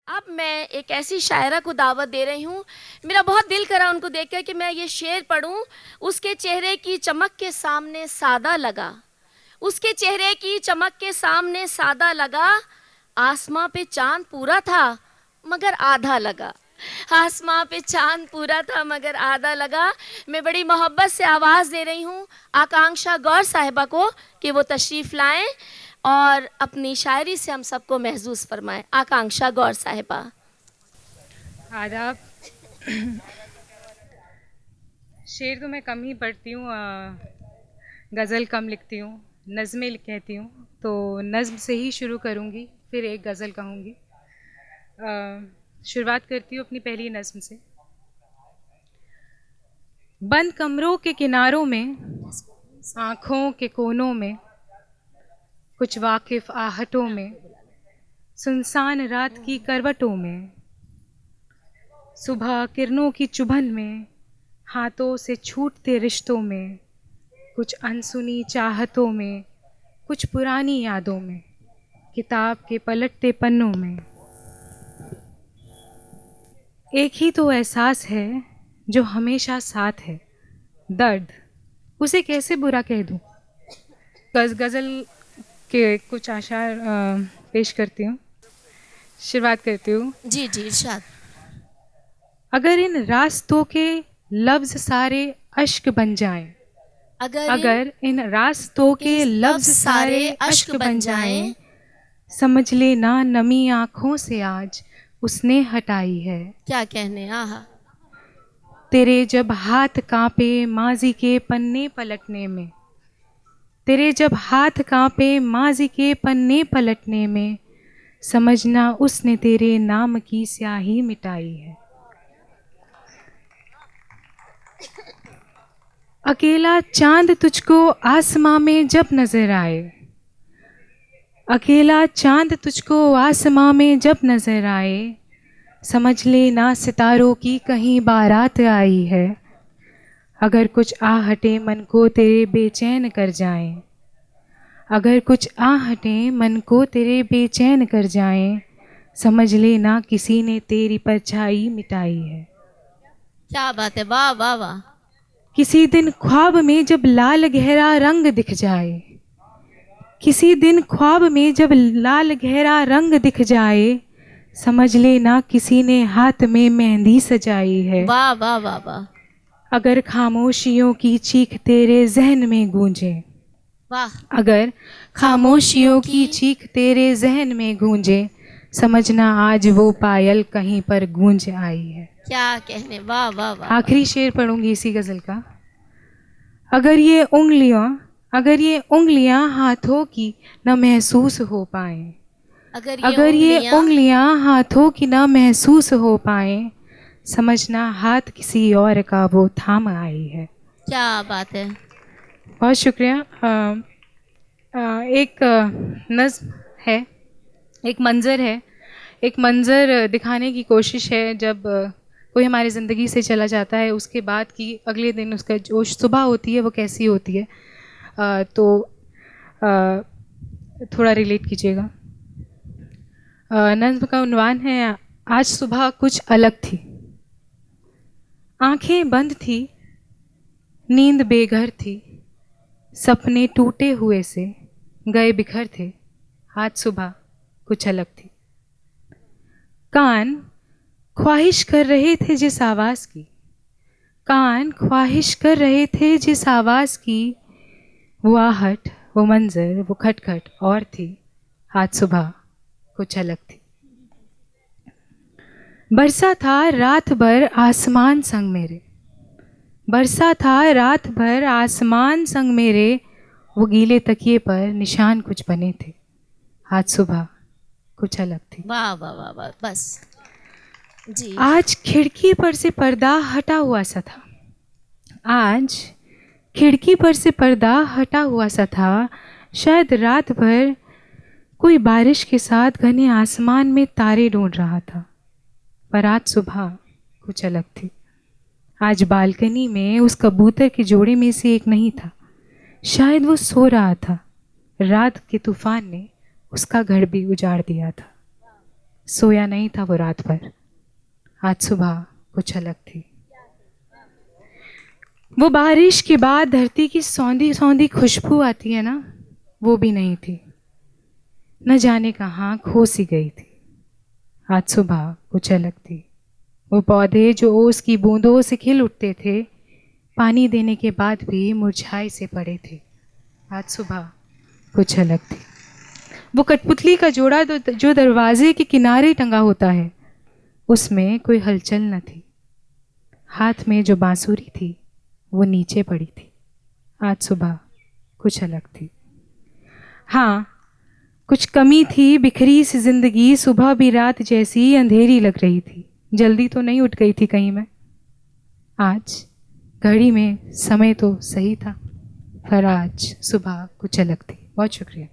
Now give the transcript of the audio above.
अब मैं एक ऐसी शायरा को दावत दे रही हूँ। मेरा बहुत दिल करा उनको देखकर कि मैं ये शेर पढ़ूँ। उसके चेहरे की चमक के सामने सादा लगा, उसके चेहरे की चमक के सामने सादा लगा। आसमां पे चांद पूरा था मगर आधा लगा, आसमां पे चांद पूरा था मगर आधा लगा। मैं बड़ी मोहब्बत से आवाज़ दे रही हूँ आकांक्षा गौर साहिबा को कि वो तशरीफ़ लाएं और अपनी शायरी से हम सबको महसूस फरमाएं। आकांक्षा गौर साहिबा। आदाब। शेर तो मैं कम ही पढ़ती हूँ, गज़ल कम लिखती हूँ, नज़में कहती हूँ। तो नज़्म से ही शुरू करूँगी, फिर एक गज़ल कहूँगी। शुरुआत करती हूँ अपनी पहली नज़्म से। बंद कमरों के किनारों में, आँखों के कोनों में, कुछ वाकिफ़ आहटों में, सुनसान रात की करवटों में, सुबह किरणों की चुभन में, हाथों से छूटते रिश्तों में, कुछ अनसुनी चाहतों में, कुछ पुरानी यादों में, किताब के पलटते पन्नों में। एक ही तो एहसास है जो हमेशा साथ है, दर्द, उसे कैसे बुरा कह दूँ। गज़ल के कुछ आशार पेश करती हूँ, शुरुआत करती हूँ। जी जी इरशाद। अगर इन रास्तों के लफ्ज़ सारे अश्क बन जाएं, अगर इन रास्तों के लफ्ज़ सारे अश्क बन जाएं, समझ लेना नमी आँखों से आज उसने हटाई है। क्या कहने, आहा। तेरे जब हाथ कांपे माजी के पन्ने पलटने में, तेरे जब हाथ कांपे माजी के पन्ने पलटने में, समझना उसने तेरे नाम की स्याही मिटाई है। अकेला चांद तुझको आसमां में जब नजर आए, अकेला चांद तुझको आसमां में जब नजर आए, समझ लेना सितारों की कहीं बारात आई है। अगर कुछ आहटे मन को तेरे बेचैन कर जाएं, अगर कुछ आहटे मन को तेरे बेचैन कर जाएं, समझ लेना किसी ने तेरी परछाई मिटाई है। क्या बात है, वाह वाह वाह। किसी दिन ख्वाब में जब लाल गहरा रंग दिख जाए, किसी दिन ख्वाब में जब लाल गहरा रंग दिख जाए, समझ लेना किसी ने हाथ में मेहंदी सजाई है। वाह वाह वाह वाह। अगर खामोशियों की चीख तेरे जहन में गूंजे, वाह। अगर खामोशियों की चीख तेरे जहन में गूंजे, समझना आज वो पायल कहीं पर गूंज आई है। क्या कहने, वाह वाह वाह। आखिरी शेर पढ़ूंगी इसी गज़ल का। अगर ये उंगलियां हाथों की न महसूस हो पाएं, अगर ये उंगलियां हाथों की न महसूस हो पाएं, समझना हाथ किसी और का वो थाम आई है। क्या बात है। बहुत शुक्रिया। एक नज़्म है, एक मंज़र है, एक मंज़र दिखाने की कोशिश है। जब कोई हमारी ज़िंदगी से चला जाता है, उसके बाद की अगले दिन उसका जो सुबह होती है वो कैसी होती है, तो थोड़ा रिलेट कीजिएगा। नज़्म का उन्वान है आज सुबह कुछ अलग थी। आंखें बंद थी, नींद बेघर थी, सपने टूटे हुए से गए बिखर थे। आज सुबह कुछ अलग थी। कान ख्वाहिश कर रहे थे जिस आवाज़ की, कान ख्वाहिश कर रहे थे जिस आवाज़ की, वो आहट, वो मंजर, वो खटखट और थी। आज सुबह कुछ अलग थी। बरसा था रात भर आसमान संग मेरे, बरसा था रात भर आसमान संग मेरे, वो गीले तकिए पर निशान कुछ बने थे। आज सुबह कुछ अलग थी। वाह वाह वाह वाह। बस जी। आज खिड़की पर से पर्दा हटा हुआ सा था, आज खिड़की पर से पर्दा हटा हुआ सा था। शायद रात भर कोई बारिश के साथ घने आसमान में तारे ढूंढ रहा था, पर आज सुबह कुछ अलग थी। आज बालकनी में उस कबूतर के जोड़े में से एक नहीं था, शायद वो सो रहा था। रात के तूफान ने उसका घर भी उजाड़ दिया था। सोया नहीं था वो रात भर, आज सुबह कुछ अलग थी। वो बारिश के बाद धरती की सौंधी सौंधी खुशबू आती है ना, वो भी नहीं थी। न जाने कहाँ खो सी गई थी, आज सुबह कुछ अलग थी। वो पौधे जो ओस की बूंदों से खिल उठते थे, पानी देने के बाद भी मुरझाए से पड़े थे, आज सुबह कुछ अलग थी। वो कठपुतली का जोड़ा जो दरवाजे के किनारे टंगा होता है, उसमें कोई हलचल न थी। हाथ में जो बांसुरी थी वो नीचे पड़ी थी, आज सुबह कुछ अलग थी। हाँ, कुछ कमी थी, बिखरी सी जिंदगी सुबह भी रात जैसी अंधेरी लग रही थी। जल्दी तो नहीं उठ गई थी कहीं मैं, आज घड़ी में समय तो सही था, पर आज सुबह कुछ अलग थी। बहुत शुक्रिया।